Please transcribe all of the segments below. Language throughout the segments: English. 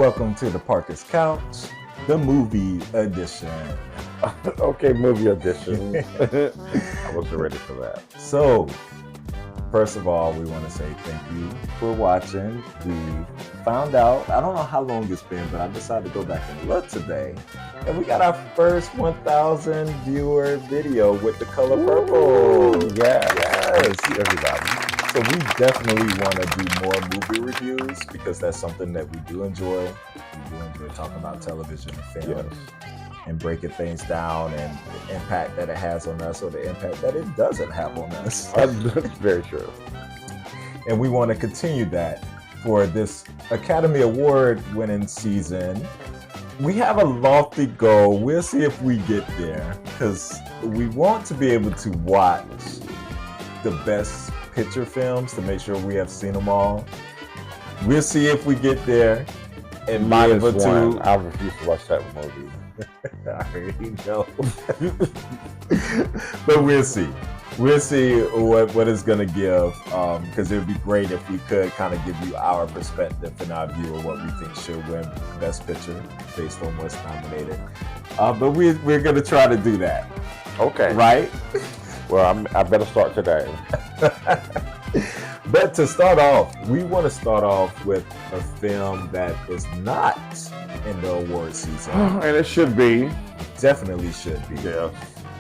Welcome to the Parker's Couch, the movie edition. Okay, movie edition. I wasn't ready for that. So, first of all, we want to say thank you for watching. We found out, I don't know how long it's been, but I decided to go back and look today. And we got our first 1,000 viewer video with the color purple. Yes, everybody. So we definitely want to do more movie reviews because that's something that we do enjoy. We do enjoy talking about television and film and breaking things down and the impact that it has on us or the impact that it doesn't have on us. That's very true. And we want to continue that for this Academy Award winning season. We have a lofty goal. We'll see if we get there because we want to be able to watch the best picture films to make sure we have seen them all. We'll see if we get there and be able to. I refuse to watch that movie. I already know. But we'll see. We'll see what it's going to give because it would be great if we could kind of give you our perspective and our view of what we think should win Best Picture based on what's nominated. But we're going to try to do that. Okay. Right? Well, I better start today. But to start off, we want to start off with a film that is not in the award season. And it should be. Definitely should be. Yeah.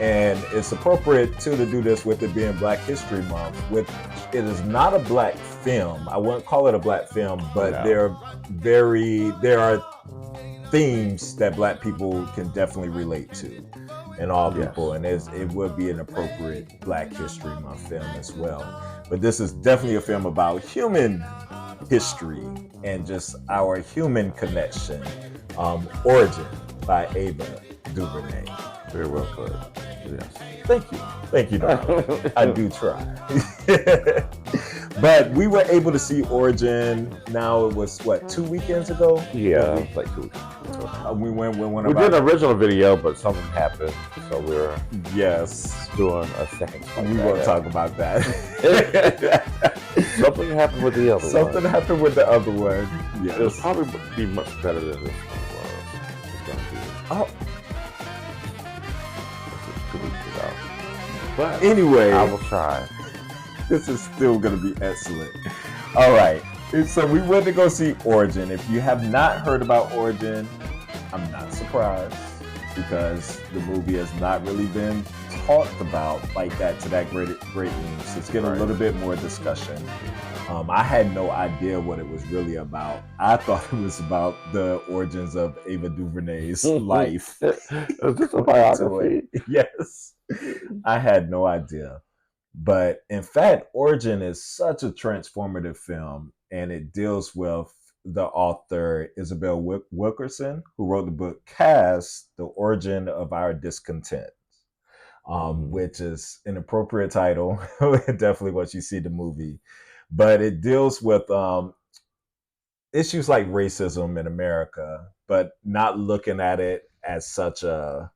And it's appropriate too to do this with it being Black History Month. It is not a black film. I wouldn't call it a black film, but No. there are themes that black people can definitely relate to. And all people, and it would be an appropriate Black History Month film as well. But this is definitely a film about human history and just our human connection. Origin by Ava DuVernay. Very well put. Yes. Thank you, darling. I do try. But we were able to see Origin. Now it was 2 weekends ago? Yeah, like 2 weeks. We went. We did an original video, but something happened, so we're doing a second. We won't talk about that. Something happened with the other one. Something happened with the other one. Yes. It'll probably be much better than this one was. It's going to be. Oh. This is 2 weeks ago. But anyway, I will try. This is still going to be excellent. All right. So we went to go see Origin. If you have not heard about Origin, I'm not surprised because the movie has not really been talked about like that to that great news. It's getting a little bit more discussion. I had no idea what it was really about. I thought it was about the origins of Ava DuVernay's life. Is this a biography? Yes. I had no idea. But in fact, Origin is such a transformative film, and it deals with the author Isabel Wilkerson, who wrote the book Caste, The Origin of Our Discontent, which is an appropriate title, definitely what you see in the movie. But it deals with issues like racism in America, but not looking at it as such a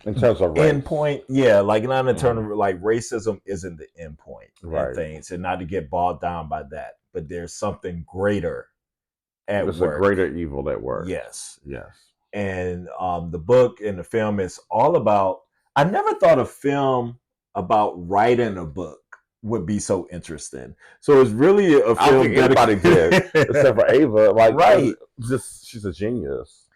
in terms of race. endpoint, like not in terms of like racism isn't the endpoint in things, and not to get bogged down by that. But there's something greater at work. There's a greater evil at work. Yes. And the book and the film is all about. I never thought a film about writing a book would be so interesting. So it's really a film. I don't think anybody did, except for Ava. Like, she's a genius.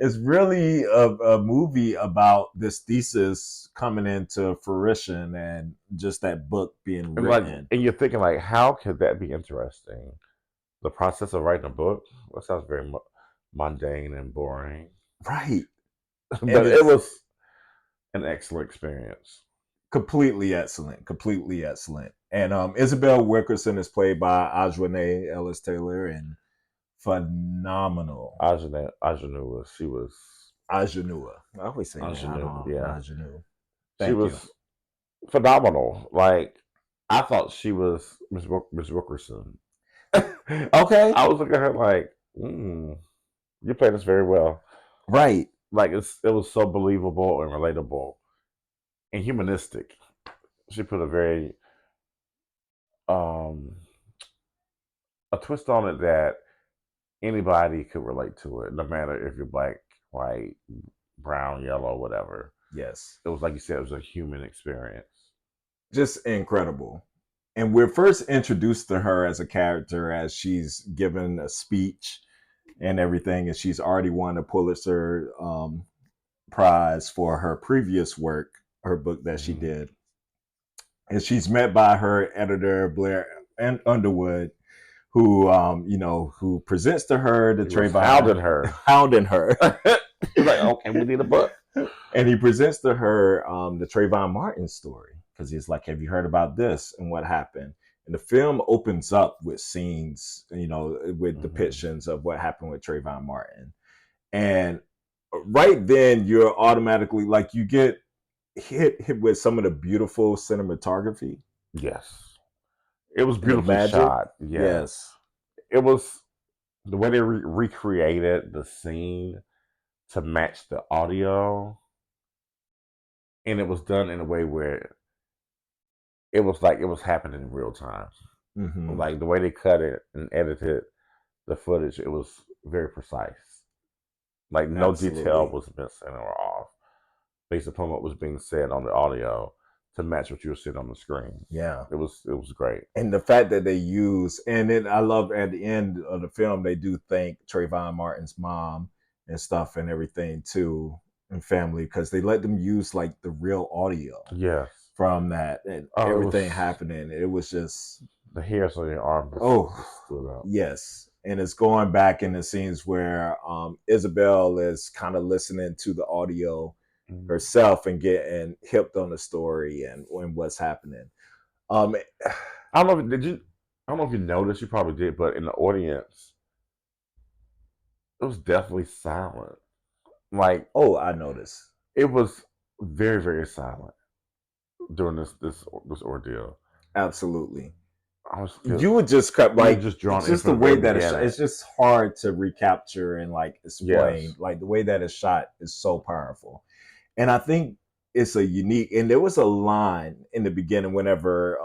It's really a movie about this thesis coming into fruition and just that book being written. And you're thinking, like, how could that be interesting? The process of writing a book? That sounds very mundane and boring. Right. But it was an excellent experience. Completely excellent. And Isabel Wilkerson is played by Aunjanue Ellis Taylor, and phenomenal. Aunjanue. She was Aunjanue. I always say Aunjanue. Aunjanue. She was phenomenal. Like, I thought she was Miss Wilkerson. Okay. I was looking at her like, you played this very well. Right. Like, it was so believable and relatable and humanistic. She put a very a twist on it that anybody could relate to it, no matter if you're black, white, brown, yellow, whatever. Yes. It was like you said, it was a human experience. Just incredible. And we're first introduced to her as a character as she's given a speech and everything, and she's already won a Pulitzer prize for her previous work, her book that she Mm-hmm. did. And she's met by her editor Blair and Underwood, who who presents to her the He was Trayvon, hounding her. hounding her, He's like, okay, we need a book. and he presents to her the Trayvon Martin story because he's like, "Have you heard about this and what happened?" And the film opens up with scenes, with Mm-hmm. depictions of what happened with Trayvon Martin, and right then you're automatically like you get hit with some of the beautiful cinematography, Yes. It was and the beautifully magic. shot. Yes. Yes. It was the way they recreated the scene to match the audio, and it was done in a way where it was like it was happening in real time. Hmm. Like the way they cut it and edited the footage, it was very precise. Like no detail Absolutely. was missing or off based upon what was being said on the audio to match what you were seeing on the screen. Yeah. It was great. And the fact that they use, and then I love at the end of the film, they do thank Trayvon Martin's mom and stuff and everything too, and family, because they let them use like the real audio Yes. from that and Oh, it everything was happening. It was just, the hairs on your arm oh, just stood up. yes. And it's going back in the scenes where Isabel is kind of listening to the audio Mm. herself and getting hipped on the story and what's happening. Um, I don't know. Did you? I don't know if you noticed. You probably did, but in the audience, it was definitely silent. Like oh, I noticed. it was very, very silent during this ordeal. Absolutely. I was feel You would just cut you were like just it's drawn in just from the the way very that beginning. it's just hard to recapture and like explain. Yes. Like the way that it's shot is so powerful. And I think it's a unique and there was a line in the beginning whenever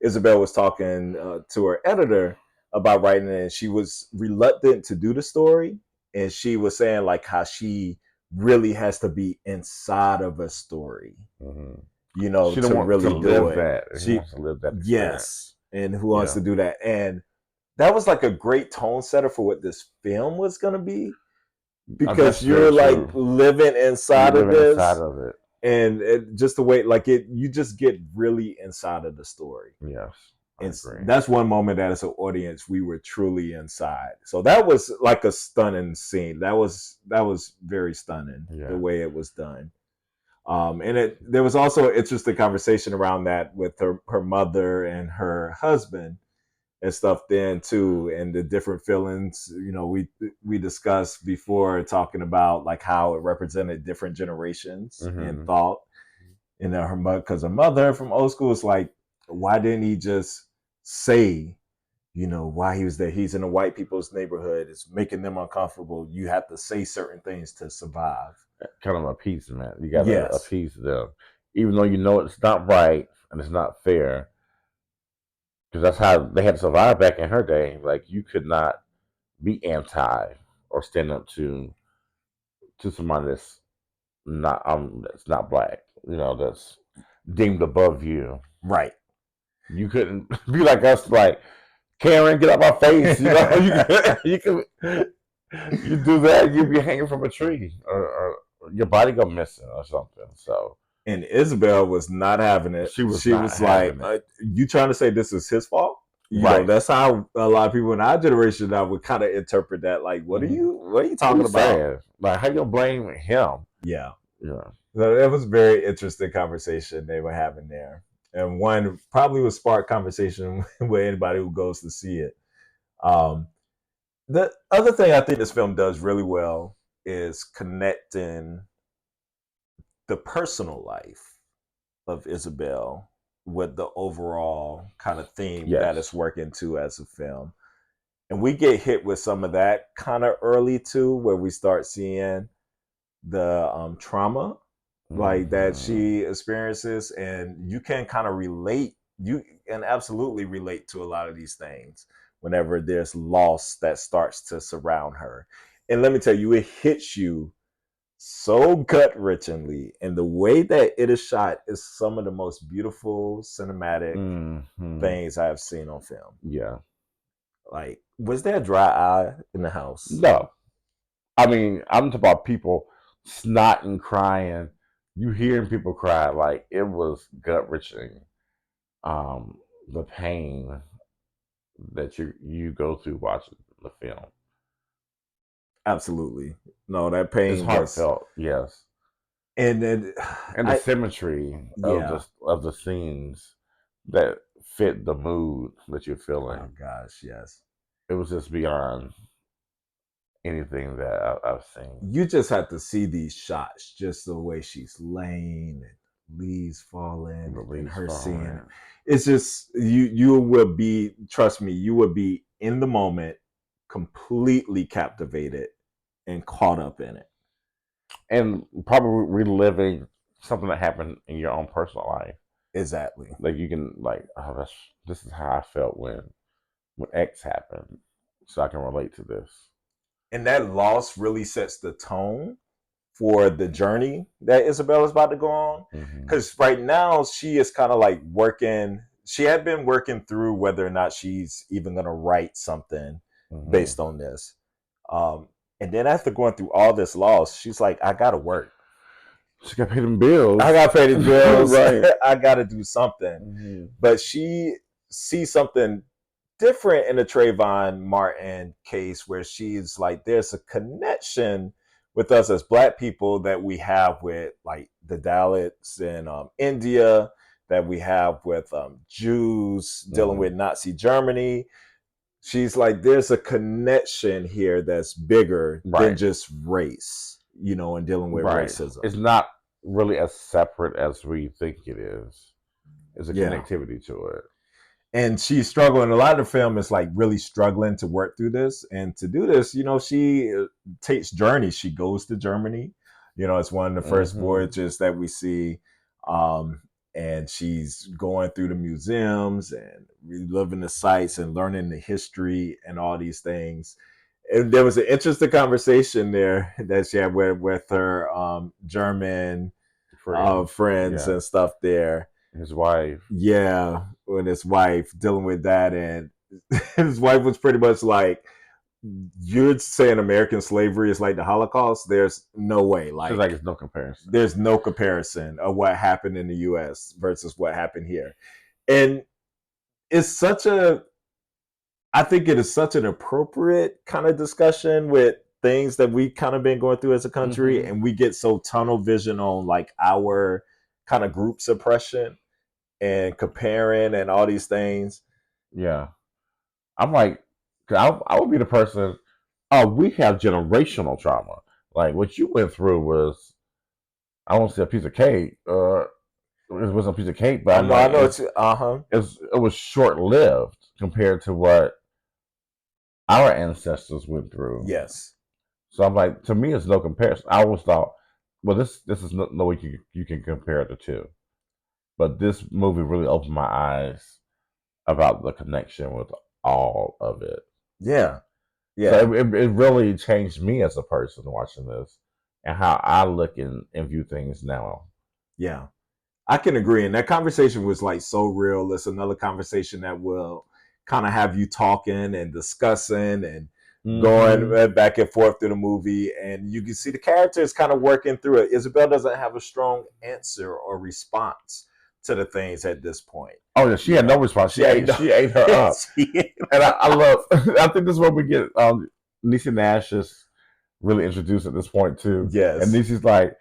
Isabel was talking to her editor about writing it, and she was reluctant to do the story. And she was saying like how she really has to be inside of a story, Hmm. She don't to want to really do live it. that. He She, wants to live that yes, experience. and who wants Yeah. to do that? And that was like a great tone setter for what this film was going to be because That's very you're like true. living You're inside of living inside this, of it. and just the way like it, you just get really inside of the story. Yes, I And agree. that's one moment that as an audience we were truly inside. So that was like a stunning scene. That was very stunning the Yeah. way it was done. And there was also an interesting conversation around that with her mother and her husband and stuff then too, and the different feelings. We discussed before talking about like how it represented different generations and Hmm. thought. And her mother, because her mother from old school is like, why didn't he just say, why he was there? He's in a white people's neighborhood. It's making them uncomfortable. You have to say certain things to survive. Kind of appeasement. You got to Yes. appease them, even though you know it's not right and it's not fair. Because that's how they had to survive back in her day. Like you could not be anti or stand up to somebody that's not black. That's deemed above you. Right. You couldn't be like us, like Karen, get out my face. You do that, you'd be hanging from a tree, or your body go missing or something. So And Isabel was not having it. she was She not was like, having it. "You trying to say this is his fault?" Right. That's how a lot of people in our generation now would kind of interpret that. Like, Hmm. what are you What are talking you about? saying? Like, how you gonna blame him? Yeah. Yeah. So it was a very interesting conversation they were having there, and one probably would spark conversation with anybody who goes to see it. Um, the other thing I think this film does really well is connecting the personal life of Isabel with the overall kind of theme that it's Yes. working to as a film. And we get hit with some of that kind of early too, where we start seeing the trauma like that Hmm. she experiences, and you can kind of relate. You can absolutely relate to a lot of these things whenever there's loss that starts to surround her. And let me tell you, it hits you so gut wrenchingly. And the way that it is shot is some of the most beautiful cinematic things I have seen on film. Yeah. Like, was there a dry eye in the house? No. I mean, I'm talking about people snotting, crying. You hearing people cry, like it was gut wrenching. The pain that you go through watching the film. Absolutely. No, that pain It's heartfelt, yes. And then And the symmetry of the scenes that fit the mood that you're feeling. Oh gosh, yes. It was just beyond anything that I've seen. You just have to see these shots, just the way she's laying and leaves falling and her seeing. It's just you will be, trust me, you will be in the moment, completely captivated and caught up in it. And probably reliving something that happened in your own personal life. Exactly. Like you can like, oh, this is how I felt when X happened. So I can relate to this. And that loss really sets the tone for the journey that Isabel is about to go on. Because right now she is kind of like she had been working through whether or not she's even going to write something based on this. And then after going through all this loss, she's like, I got to work. She got to pay them bills. I got to pay the bills. Right. I got to do something. But she sees something different in the Trayvon Martin case where she's like, there's a connection with us as Black people that we have with like the Dalits in India, that we have with Jews dealing with Nazi Germany. She's like, there's a connection here that's bigger than just race, and dealing with racism. It's not really as separate as we think it is. There's a connectivity to it. And she's struggling. A lot of the film is like really struggling to work through this. And to do this, she takes journeys. She goes to Germany. It's one of the first voyages that we see. And she's going through the museums and reliving the sites and learning the history and all these things. And there was an interesting conversation there that she had with her German friends and stuff there. His wife. Yeah, with his wife, dealing with that. And his wife was pretty much like, you're saying American slavery is like the Holocaust? There's no way. Like there's no comparison. There's no comparison of what happened in the U.S. versus what happened here. And it's I think it is such an appropriate kind of discussion with things that we kind of been going through as a country. And we get so tunnel vision on like our kind of group suppression and comparing and all these things. Yeah. I'm like, I would be the person, we have generational trauma. Like what you went through was, I won't say a piece of cake. It wasn't a piece of cake, but I know it's it was short lived compared to what our ancestors went through. Yes. So I'm like, to me, it's no comparison. I always thought, well, this is no way you can compare the two. But this movie really opened my eyes about the connection with all of it. Yeah. Yeah. So it really changed me as a person watching this and how I look and view things now. Yeah. I can agree. And that conversation was like so real. It's another conversation that will kind of have you talking and discussing and going back and forth through the movie. And you can see the characters kind of working through it. Isabel doesn't have a strong answer or response to the things at this point. Oh yeah, she had no response. She ate her up. And I think this is where we get Niecy Nash is really introduced at this point too. Yes. And Niecy's like,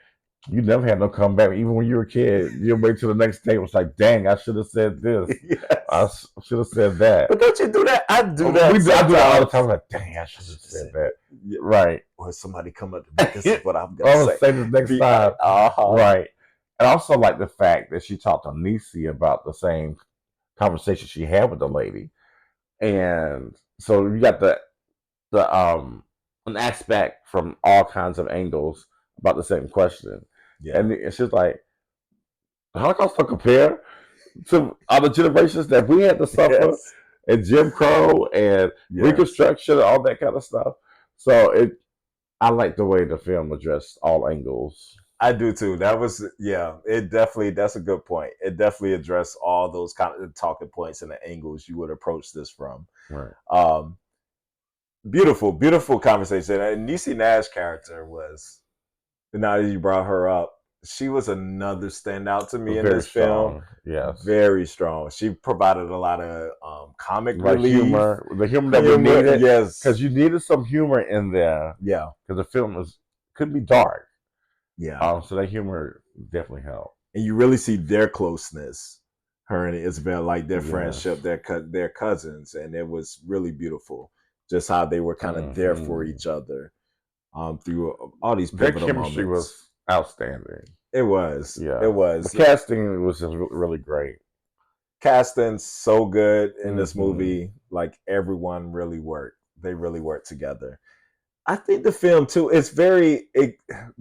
you never had no comeback. Even when you were a kid, you'll wait till the next day. It was like, dang, I should have said this. Yes. I should have said that. But don't you do that? I do that. I do that all the time. I'm like, dang, I should have said that. Yeah. Right. Or somebody come up to me, this is what I'm going to say this next time. Right. And I also like the fact that she talked to Niecy about the same conversation she had with the lady. And so you got an aspect from all kinds of angles about the same question. Yeah. And she's like, the Holocaust don't compare to other generations that we had to suffer. Yes. and Jim Crow and Yes. Reconstruction, all that kind of stuff. So I like the way the film addressed all angles. I do too. That was it definitely that's a good point. It definitely addressed all those kind of talking points and the angles you would approach this from. Right. Beautiful, beautiful conversation. And Niecy Nash character was, now that you brought her up, she was another standout to me in Very this strong. film. Yes. Very strong. She provided a lot of comic Like relief. humor. The humor that we needed. Yes. Because you needed some humor in there. Yeah. Because the film could be dark. Yeah. So that humor definitely helped. And you really see their closeness, her and Isabel, like their friendship, their cousins. And it was really beautiful. Just how they were kind of there for each other through all these pivotal their chemistry moments. Was outstanding. It was. Yeah. It was. The casting was just really great. Casting so good in this movie. Like everyone really worked. They really worked together. I think the film too is the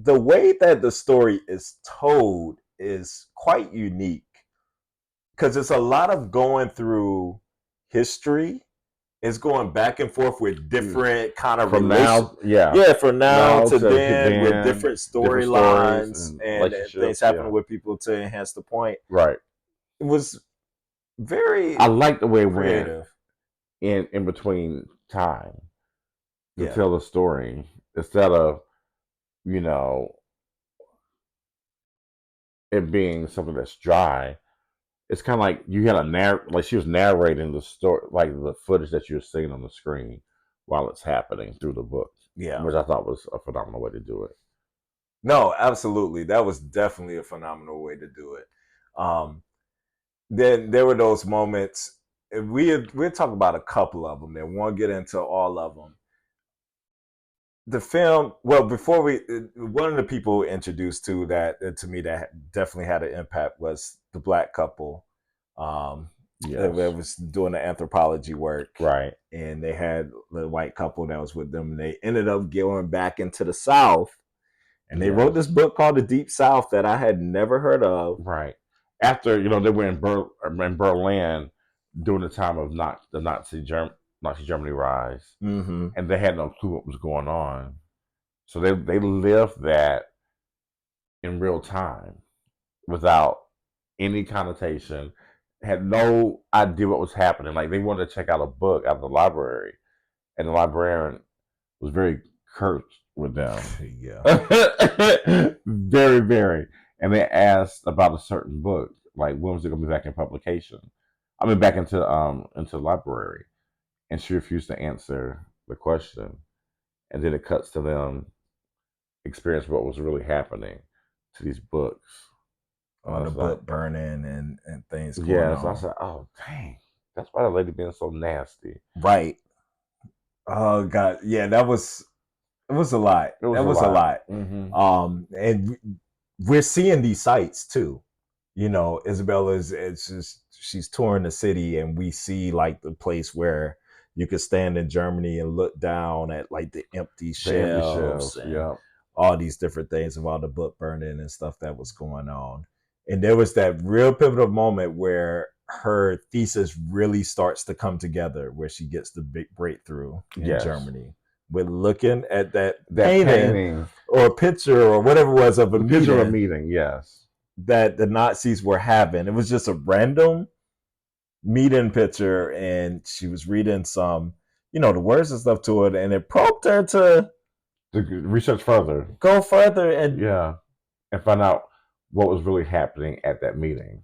way that the story is told is quite unique because it's a lot of going through history. It's going back and forth with different kind of from now to then with different storylines and things happening with people to enhance the point. Right. It was very. I like the way it creative. went in between time to tell the story instead of it being something that's dry. It's kind of like you had like she was narrating the story, like the footage that you're seeing on the screen while it's happening through the book. Yeah, which I thought was a phenomenal way to do it. No, absolutely, that was definitely a phenomenal way to do it. Then there were those moments. We'll talk about a couple of them, and won't get into all of them. The film, well, before one of the people introduced to me that definitely had an impact was the black couple that was doing the anthropology work, right? And they had the white couple that was with them, and they ended up going back into the South, and they wrote this book called The Deep South that I had never heard of. Right after they were in Berlin during the time of the Nazi Germany rise, and they had no clue what was going on. So they lived that in real time without any connotation, had no idea what was happening. Like they wanted to check out a book out of the library, and the librarian was very curt with them. Very, very. And they asked about a certain book, like when was it going to be back in publication? I mean, back into the library. And she refused to answer the question. And then it cuts to them experience what was really happening to these books. On the book burning and things going on. So I said, oh, dang. That's why the lady being so nasty. Right. Oh, God. Yeah, it was a lot. That was a lot. And we're seeing these sites, too. Isabella she's touring the city, and we see like the place where you could stand in Germany and look down at like the empty shelves and all these different things of all the book burning and stuff that was going on. And there was that real pivotal moment where her thesis really starts to come together, where she gets the big breakthrough in Germany. We're looking at that painting or picture or whatever it was of a meeting, yes, that the Nazis were having. It was just a random meeting picture, and she was reading some, the words and stuff to it, and it prompted her to research further, go further, and and find out what was really happening at that meeting.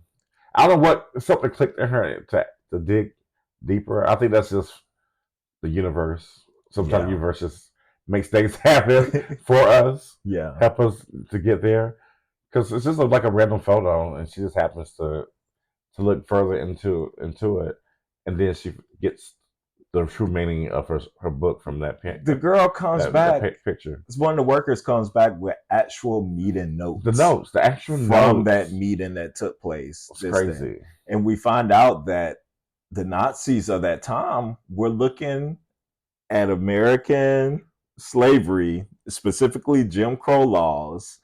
I don't know what something clicked in her to dig deeper. I think that's just the universe. Sometimes the universe just makes things happen for us. Help us to get there, because it's just like a random photo, and she just happens to look further into it, and then she gets the true meaning of her book from that picture. The girl comes back. That picture. It's one of the workers comes back with actual meeting notes. The actual from notes that meeting that took place. It's crazy. Day. And we find out that the Nazis of that time were looking at American slavery, specifically Jim Crow laws,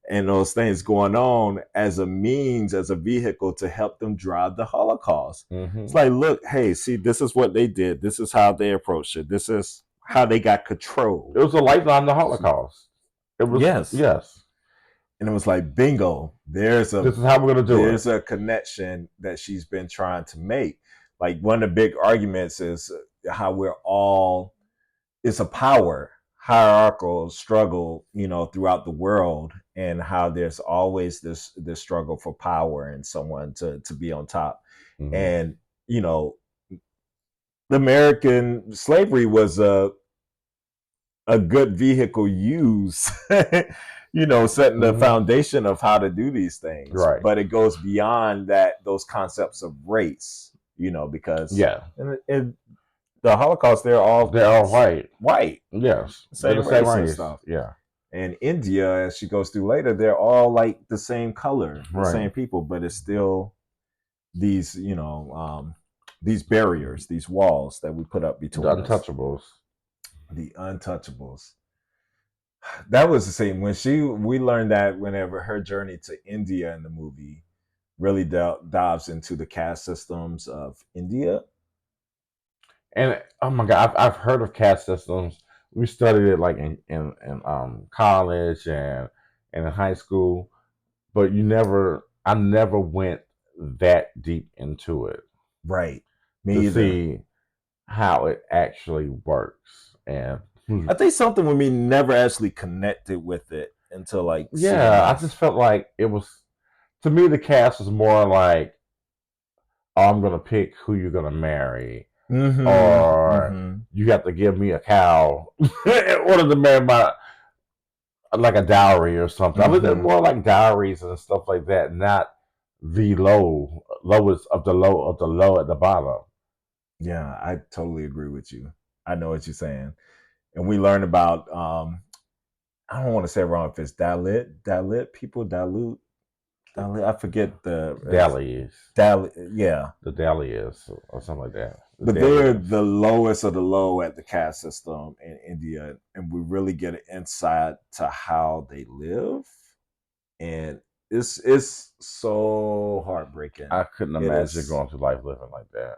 and those things going on as a means, as a vehicle to help them drive the Holocaust. It's like, look, hey, see, this is what they did. This is how they approached it. This is how they got control. It was a lifeline to Holocaust. It was Yes. yes. And it was like, bingo, This is how we're gonna do there's it. a connection that she's been trying to make. Like one of the big arguments is how we're all, it's a power hierarchical struggle, throughout the world, and how there's always this struggle for power and someone to be on top. Mhm. And the American slavery was a good vehicle used, setting the Mhm. foundation of how to do these things. Right. But it goes beyond that, those concepts of race, because Yeah. in the Holocaust, they're all white. White. Yes. Same They're the same race and race. stuff. Yeah. And India, as she goes through later, they're all like the same color, the Right. same people, but it's still these, these barriers, these walls that we put up between The us. untouchables. The untouchables. That was the same when we learned that whenever her journey to India in the movie really dives into the caste systems of India. And oh my god, I've heard of caste systems. We studied it like in college and in high school, but I never went that deep into it. Right. Me to either. See how it actually works. And I think something with me never actually connected with it until like I just felt like it was, to me, the cast was more like, oh, I'm gonna pick who you're gonna marry. Mm-hmm. Or you have to give me a cow in order to marry my, like a dowry or something. I looked at more like dowries and stuff like that, not the lowest of the low of the low at the bottom. Yeah, I totally agree with you. I know what you're saying. And we learned about I don't want to say it wrong if it's Dalit people, Dalit. I forget the Dalis. Yeah. The Dalis or something like that. But they're the lowest of the low at the caste system in India, and we really get an insight to how they live, and it's so heartbreaking. I couldn't imagine going through life living like that.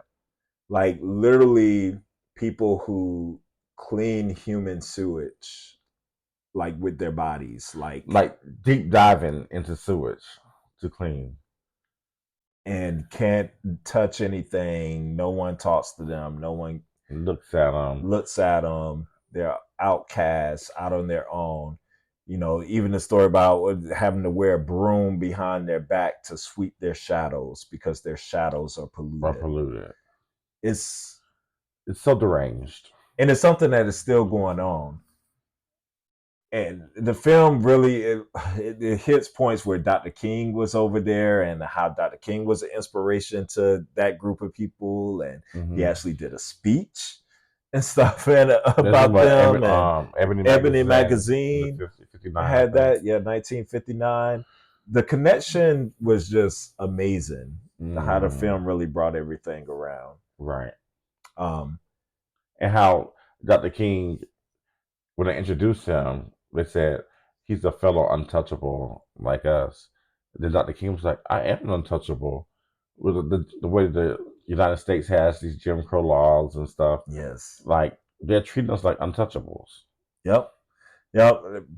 Like literally, people who clean human sewage, like with their bodies, like deep diving into sewage to clean, and can't touch anything. No one talks to them. No one looks at them. They're outcasts, out on their own. Even the story about having to wear a broom behind their back to sweep their shadows because their shadows are polluted. It's so deranged, and it's something that is still going on. And the film really it hits points where Dr. King was over there, and how Dr. King was an inspiration to that group of people, and he actually did a speech and stuff about them. And Ebony Magazine 59, had that, 1959. The connection was just amazing. How the film really brought everything around, right? And how Dr. King, when they introduced him, they said he's a fellow untouchable like us. Then Dr. King was like, I am an untouchable. With the way the United States has these Jim Crow laws and stuff. Yes. Like they're treating us like untouchables. Yep.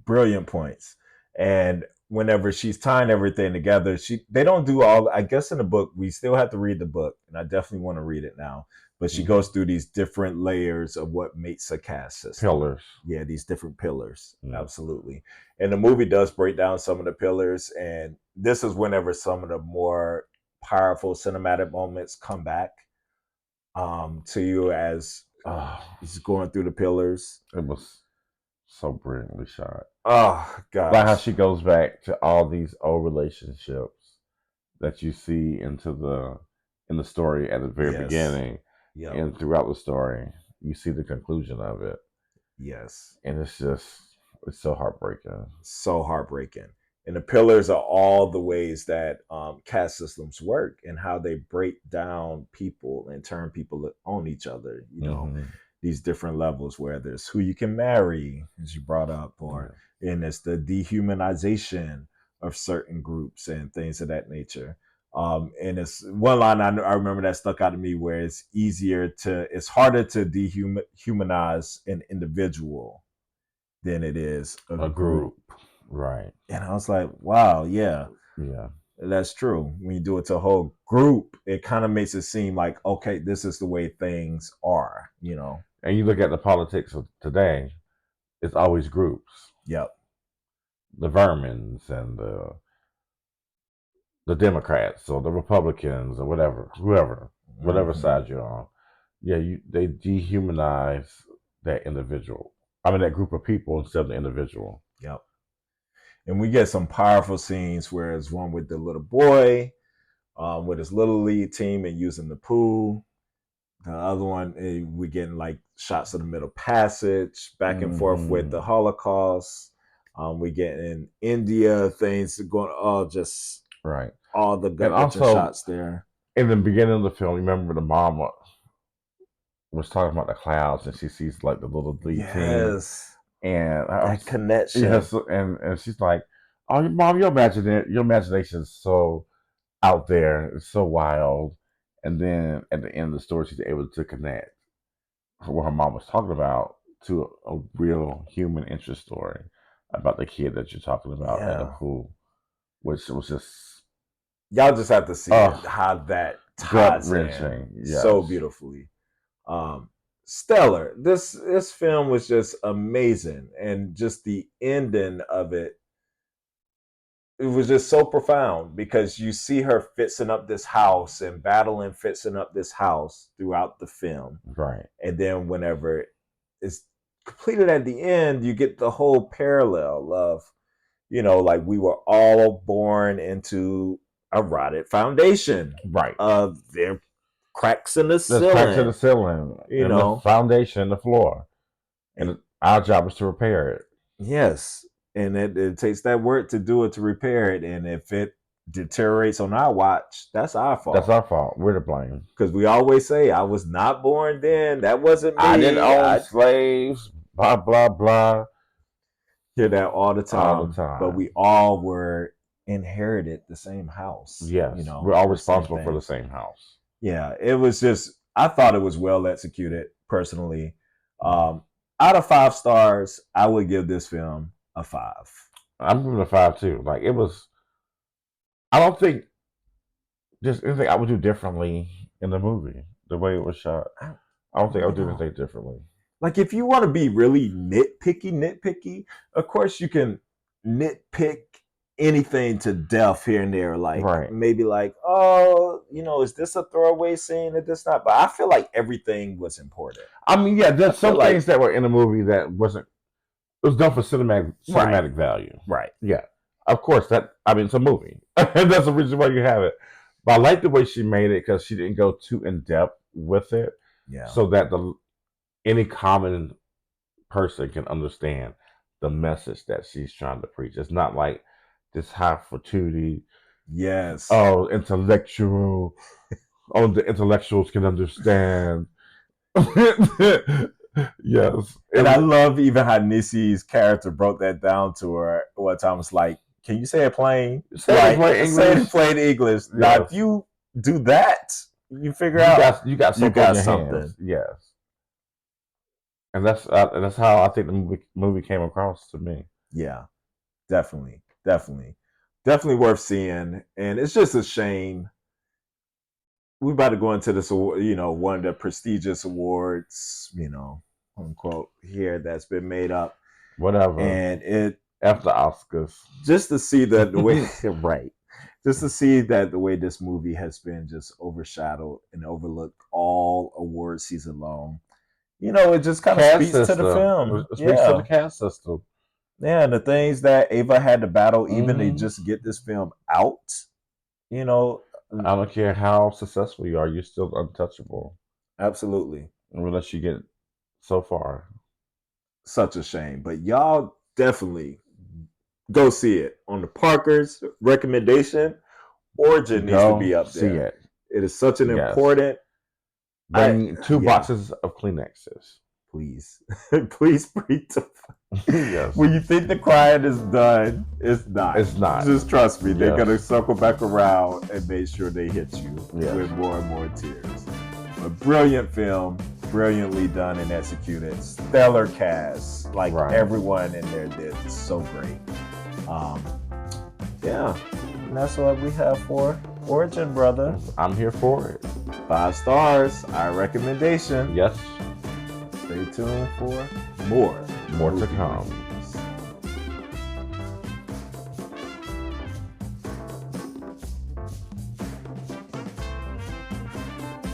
Brilliant points. And whenever she's tying everything together, they don't do all, I guess in the book, we still have to read the book, and I definitely want to read it now. But she goes through these different layers of what makes a caste system. Pillars. Yeah, these different pillars. Absolutely. And the movie does break down some of the pillars. And this is whenever some of the more powerful cinematic moments come back to you as he's going through the pillars. It was so brilliantly shot. Oh, God. Like how she goes back to all these old relationships that you see in the story at the very beginning. Yep. And throughout the story, you see the conclusion of it. Yes. And it's so heartbreaking. So heartbreaking. And the pillars are all the ways that caste systems work, and how they break down people and turn people on each other. These different levels, where there's who you can marry, as you brought up, and it's the dehumanization of certain groups and things of that nature. And it's one line I remember that stuck out to me where it's harder to dehumanize an individual than it is a A group. group. Right. And I was like, wow, yeah, Yeah. that's true. When you do it to a whole group, it kind of makes it seem like, okay, this is the way things are, And you look at the politics of today, it's always groups. Yep. The Vermins and the Democrats or the Republicans or whatever, whatever side you're on. Yeah, they dehumanize that individual. I mean, that group of people instead of the individual. Yep. And we get some powerful scenes where it's one with the little boy, with his little league team and using the pool. The other one, we're getting like shots of the Middle Passage, back and forth with the Holocaust. We get in India, things going, just right, all the gut shots there. In the beginning of the film, remember the mom was talking about the clouds, and she sees like the little league team, and that connection. Yes, and she's like, "Oh, mom, your imagination is so out there, it's so wild." And then at the end of the story, she's able to connect what her mom was talking about to a real human interest story about the kid that you're talking about at the pool, which was just, y'all just have to see how that ties in so beautifully. Stellar. This film was just amazing, and just the ending of it was just so profound because you see her fixing up this house and battling fixing up this house throughout the film, right? And then whenever it's completed at the end, you get the whole parallel of, like we were all born into a rotted foundation, right? Of their cracks in the ceiling. Cracks in the ceiling, the foundation, the floor. And our job is to repair it. Yes. And it takes that work to do it, to repair it. And if it deteriorates on our watch, that's our fault. That's our fault. We're to blame. Because we always say, I was not born then. That wasn't me. I didn't own slaves. Blah, blah, blah. Hear that all the time. But we all were inherited the same house. Yes. We're all responsible for the same house. Yeah. It was just, I thought it was well executed, personally. Out of 5 stars, I would give this film a 5. I'm giving it a 5 too. Like, it was, I don't think there's anything I would do differently in the movie, the way it was shot. I don't think I would do anything differently. Like, if you want to be really nitpicky, of course you can nitpick anything to death here and there. Like, maybe like, is this a throwaway scene? Is this not? But I feel like everything was important. I mean, yeah, there's some things that were in the movie that wasn't. It was done for cinematic value. Right. Yeah. Of course, it's a movie. And that's the reason why you have it. But I like the way she made it because she didn't go too in depth with it. Yeah. So that any common person can understand the message that she's trying to preach. It's not like this high fortuity. Yes. Oh, intellectual. Oh, the intellectuals can understand. Yes. And I love even how Nissy's character broke that down to her one time. It's like, can you say it plain? Say it in plain English. Yes. Now, if you do that, you figure out you got something. Hands. Yes. And that's how I think the movie came across to me. Yeah, definitely worth seeing. And it's just a shame. We're about to go into this, one of the prestigious awards, unquote, here that's been made up. Whatever. And it after Oscars, just to see the way right, just to see that the way this movie has been just overshadowed and overlooked all award season long. It just kind of speaks to the film. It speaks to the cast system. Yeah, and the things that Ava had to battle even to just get this film out. I don't care how successful you are, you're still untouchable. Absolutely. Unless you get so far. Such a shame. But y'all definitely go see it. On the Parker's recommendation, Origin needs to be up there. See it. It is such an important. Bring 2 boxes of Kleenexes. Please. Please bring Yes. When you think the crying is done, it's not. It's not. Just trust me. They're Yes. gonna circle back around and make sure they hit you Yes. with more and more tears. A brilliant film, brilliantly done and executed. Stellar cast. Like Right. everyone in there did so great. Yeah. And that's what we have for Origin, brother. I'm here for it. 5 stars. Our recommendation. Yes. Stay tuned for more. More to come.